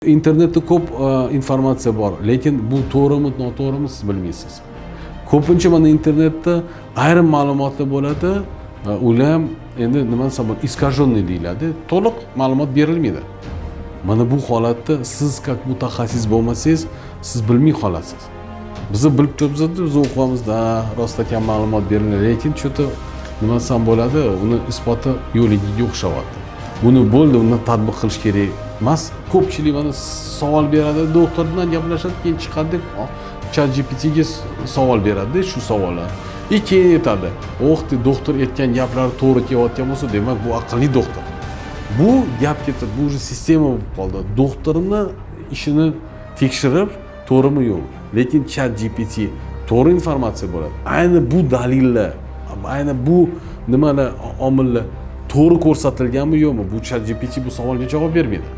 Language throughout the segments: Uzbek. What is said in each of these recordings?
Internetda ko'p informatsiya bor, lekin bu to'g'rimi, noto'g'rimi siz bilmaysiz. Ko'pincha mana internetda ayrim ma'lumotlar bo'ladi, ular ham endi nima desam bo'ladi, искаженный deyiladi, to'liq ma'lumot berilmaydi. Mana bu holatda siz как mutaxassis bo'lmasangiz, siz bilmay qolasiz. Biz bilib turibmiz, biz o'qiyapmiz-da, rost ekan ma'lumot beriladi, lekin cho'ta nima desam bo'ladi, uni isboti yo'qligiga o'xshayapti. Buni bo'ldi, uni tatbiq qilish kerak emas. Ko'pchilik mana savol beradi, doktor bilan gaplashadi, keyin chiqadi, ChatGPT ga savol beradi, shu savollar. Keyin aytadi, "O'xti, doktor aytgan gaplari to'g'ri kelyapgan bo'lsa, demak bu aqlli doktor." Bu gap ketdi, bu sistema bo'lib qoldi. Doktorni ishini tekshirib, to'g'rimi yo'q. Lekin ChatGPT to'g'ri informatsiya bo'ladi. Ayni bu dalillar, ayni bu nimalar, omillar to'g'ri ko'rsatilganmi yo'qmi? Bu ChatGPT bu savolga javob bermaydi.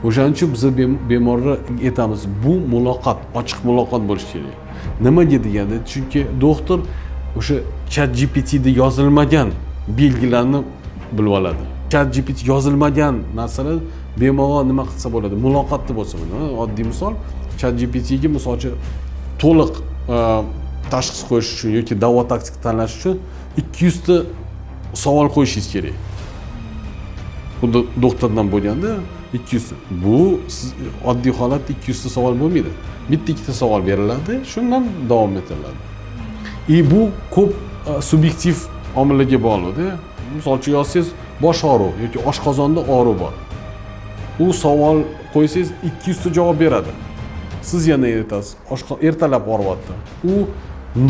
O'shaning uchun biz bemorga aytamiz, bu muloqot, ochiq muloqot bo'lishi kerak. Nimaga deganda, chunki doktor o'sha ChatGPT da yozilmagan belgilarni bilib oladi. ChatGPT yozilmagan narsalar bemor nima qilsa bo'ladi? Muloqotda bo'lsa bo'ladi. Oddiy misol, ChatGPT ga masalan to'liq tashxis qo'yish uchun yoki davo taktika tanlash uchun 200 ta savol qo'yishingiz kerak. Xuddi doktordan bo'lganda 200. Bu oddiy holatda 200 ta savol bo'lmaydi. Bitta ikkita savol beriladi, shundan davom etiladi. Bu ko'p subyektiv omillarga bog'liq-da. Misol uchun yozsangiz bosh og'riq yoki oshqozonda og'riq bor. U savol qo'ysangiz 200 ta javob beradi. Siz yana aytasiz, ertalab og'riyapti. U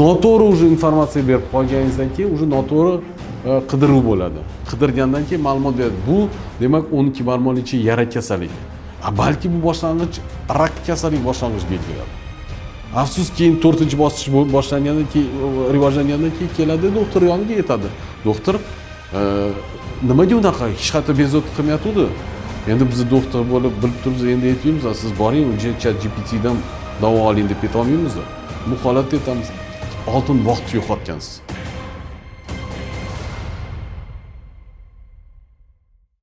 noto'g'ri уже informatsiya berib qolganingizdan keyin уже noto'g'ri qidiruv bo'ladi. Qidirgandan keyin ma'lumot beradi. Bu demak 12 barmoqli yara kasalligi. Balki bu boshlang'ich rak kasalligi boshlang'ich belgilari. Afsus, keyin 4-bosqich boshlangandan keyin, rivojlangandan keyin keladi doktor yoniga aytadi. Doktor, nimaga unaqa hech qayerda bezovta qilmayotdi? Endi biz doktor bo'lib bilib turibmiz, endi aytmaymiz, siz boring, uncha ChatGPT dan davo oling deb ayta olmaymiz. Bu holatda aytamiz, oltin vaqt yo'qotgansiz.